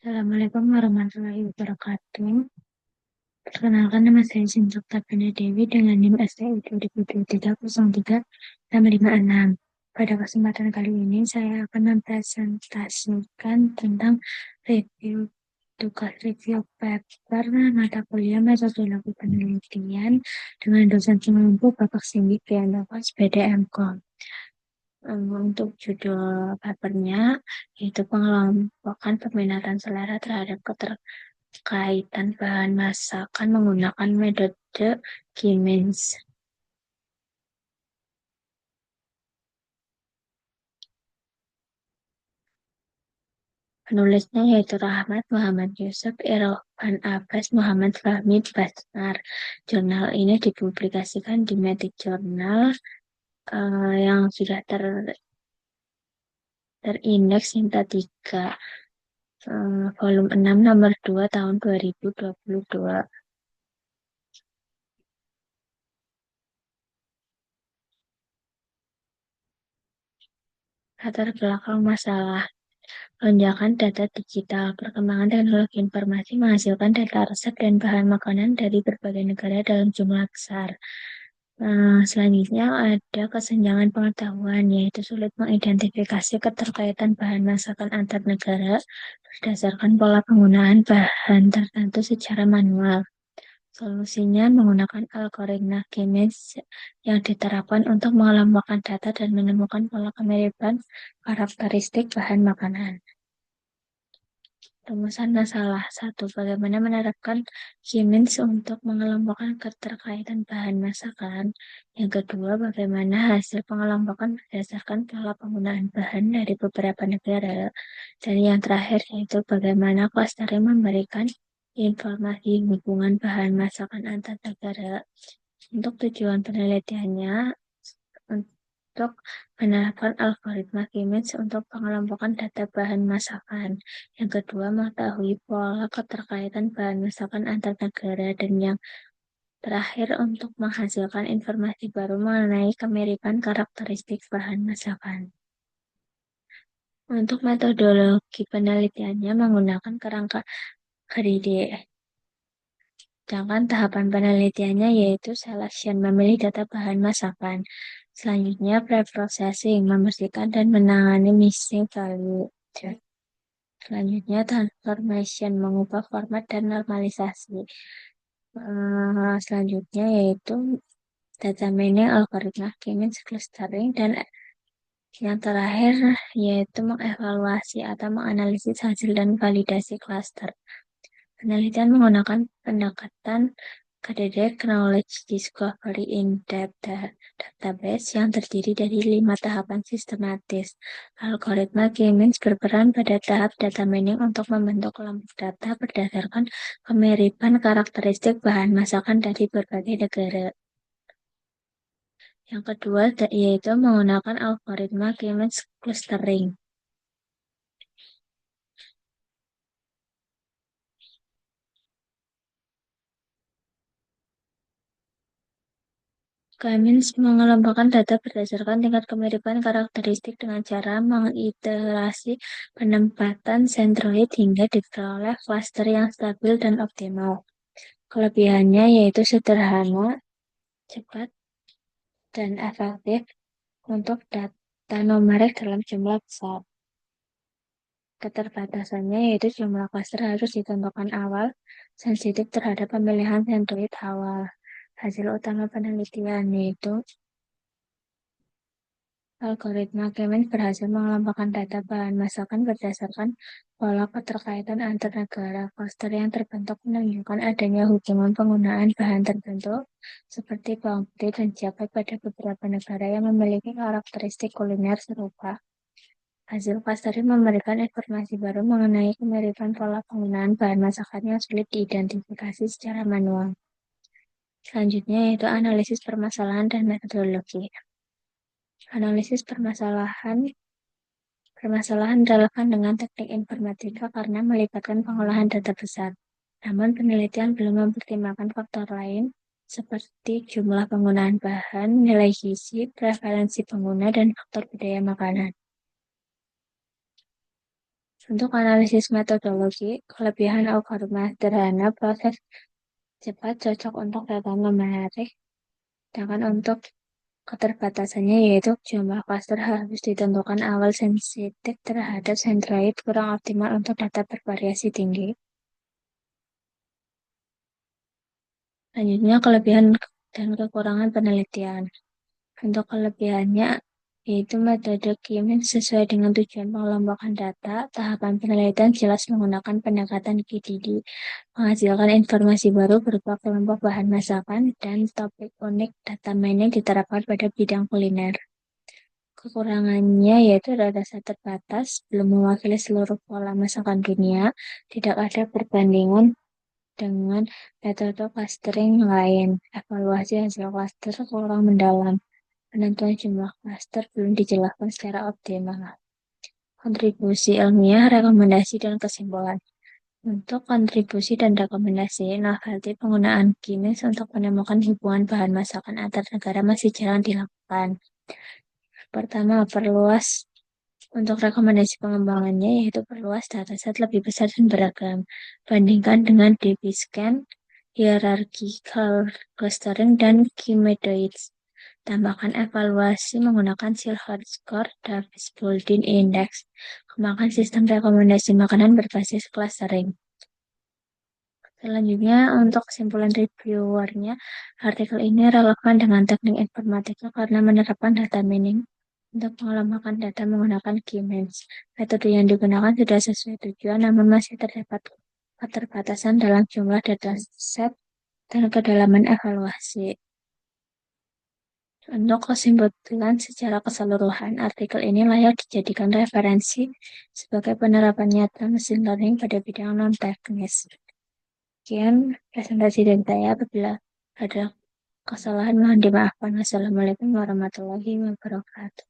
Assalamualaikum warahmatullahi wabarakatuh. Perkenalkan, nama saya Sinjuk Tabina Dewi dengan NIM STI 20230356. Pada kesempatan kali ini saya akan mempresentasikan tentang tugas review paper mata kuliah metodologi penelitian dengan dosen pengampu Bapak Singgi Priandokas BDM.Com. Untuk judul papernya yaitu pengelompokan peminatan selera terhadap keterkaitan bahan masakan menggunakan metode Giemens. Penulisnya yaitu Rahmat Muhammad Yusuf, Irfan Abbas, Muhammad Fahmi Basnar. Jurnal ini dipublikasikan di Medik Journal yang sudah terindeks Sinta 3 volume 6 nomor 2 tahun 2022. Latar belakang masalah lonjakan data digital. Perkembangan teknologi informasi menghasilkan data resep dan bahan makanan dari berbagai negara dalam jumlah besar. Selanjutnya ada kesenjangan pengetahuan, yaitu sulit mengidentifikasi keterkaitan bahan masakan antar negara berdasarkan pola penggunaan bahan tertentu secara manual. Solusinya menggunakan algoritma Giemens yang diterapkan untuk mengelompokkan data dan menemukan pola kemiripan karakteristik bahan makanan. Rumusan masalah 1. Bagaimana menerapkan Giemens untuk mengelompokkan keterkaitan bahan masakan. Yang kedua, bagaimana hasil pengelompokan berdasarkan pola penggunaan bahan dari beberapa negara. Dan yang terakhir yaitu bagaimana clustering memberikan informasi hubungan bahan masakan antar negara. Untuk tujuan penelitiannya, untuk menerapkan algoritma Giemens untuk pengelompokan data bahan masakan. Yang kedua, mengetahui pola keterkaitan bahan masakan antar negara. Dan yang terakhir, untuk menghasilkan informasi baru mengenai kemiripan karakteristik bahan masakan. Untuk metodologi penelitiannya menggunakan kerangka KDD. Sedangkan tahapan penelitiannya yaitu selection, memilih data bahan masakan. Selanjutnya, pre-processing, membersihkan dan menangani missing value. Selanjutnya, transformation, mengubah format dan normalisasi. Selanjutnya yaitu data mining, algoritma Giemens, clustering, dan yang terakhir yaitu mengevaluasi atau menganalisis hasil dan validasi cluster. Penelitian menggunakan pendekatan KDD Knowledge Discovery in-depth database yang terdiri dari 5 tahapan sistematis. Algoritma Giemens berperan pada tahap data mining untuk membentuk kelompok data berdasarkan kemiripan karakteristik bahan masakan dari berbagai negara. Yang kedua yaitu menggunakan algoritma Giemens clustering. Giemens mengelompokkan data berdasarkan tingkat kemiripan karakteristik dengan cara mengiterasi penempatan sentroid hingga diperoleh cluster yang stabil dan optimal. Kelebihannya yaitu sederhana, cepat, dan efektif untuk data numerik dalam jumlah besar. Keterbatasannya yaitu jumlah cluster harus ditentukan awal, sensitif terhadap pemilihan sentroid awal. Hasil utama penelitian yaitu algoritma Giemens berhasil mengelompokkan data bahan masakan berdasarkan pola keterkaitan antar negara. Cluster yang terbentuk menunjukkan adanya hubungan penggunaan bahan tertentu seperti bawang putih dan jabat pada beberapa negara yang memiliki karakteristik kuliner serupa. Hasil clustering memberikan informasi baru mengenai kemiripan pola penggunaan bahan masakan yang sulit diidentifikasi secara manual. Selanjutnya yaitu analisis permasalahan dan metodologi. Analisis permasalahan relevan dengan teknik informatika karena melibatkan pengolahan data besar. Namun penelitian belum mempertimbangkan faktor lain seperti jumlah penggunaan bahan, nilai gizi, prevalensi pengguna, dan faktor budaya makanan. Untuk analisis metodologi, kelebihan algoritma sederhana, proses cepat, cocok untuk data menarik. Sedangkan untuk keterbatasannya yaitu jumlah klaster harus ditentukan awal sensitif terhadap centroid kurang optimal untuk data bervariasi tinggi. Selanjutnya kelebihan dan kekurangan penelitian. Untuk kelebihannya yaitu metode K-means sesuai dengan tujuan pengelompokan data, tahapan penelitian jelas menggunakan pendekatan KDD, menghasilkan informasi baru berupa kelompok bahan masakan dan topik unik data mining diterapkan pada bidang kuliner. Kekurangannya yaitu dataset terbatas, belum mewakili seluruh pola masakan dunia, tidak ada perbandingan dengan metode clustering lain. Evaluasi hasil cluster kurang mendalam. Penentuan jumlah cluster belum dijelaskan secara optimal. Kontribusi ilmiah, rekomendasi, dan kesimpulan. Untuk kontribusi dan rekomendasi, novelty penggunaan Guinness untuk menemukan hubungan bahan masakan antar negara masih jarang dilakukan. Pertama, perluas untuk rekomendasi pengembangannya yaitu perluas dataset lebih besar dan beragam. Bandingkan dengan DB-Scan, hierarchical clustering, dan Kimedoids. Tambahkan evaluasi menggunakan Silhouette Score, Davis-Baldwin Index. Kembangkan sistem rekomendasi makanan berbasis clustering. Selanjutnya, untuk kesimpulan reviewernya, artikel ini relevan dengan teknik informatika karena menerapkan data mining untuk pengelompokan data menggunakan K-means. Metode yang digunakan sudah sesuai tujuan, namun masih terdapat keterbatasan dalam jumlah dataset dan kedalaman evaluasi. Untuk kesimpulan secara keseluruhan, artikel ini layak dijadikan referensi sebagai penerapan nyata mesin learning pada bidang non-teknis. Sekian presentasi dari saya. Apabila ada kesalahan, mohon dimaafkan. Wassalamualaikum warahmatullahi wabarakatuh.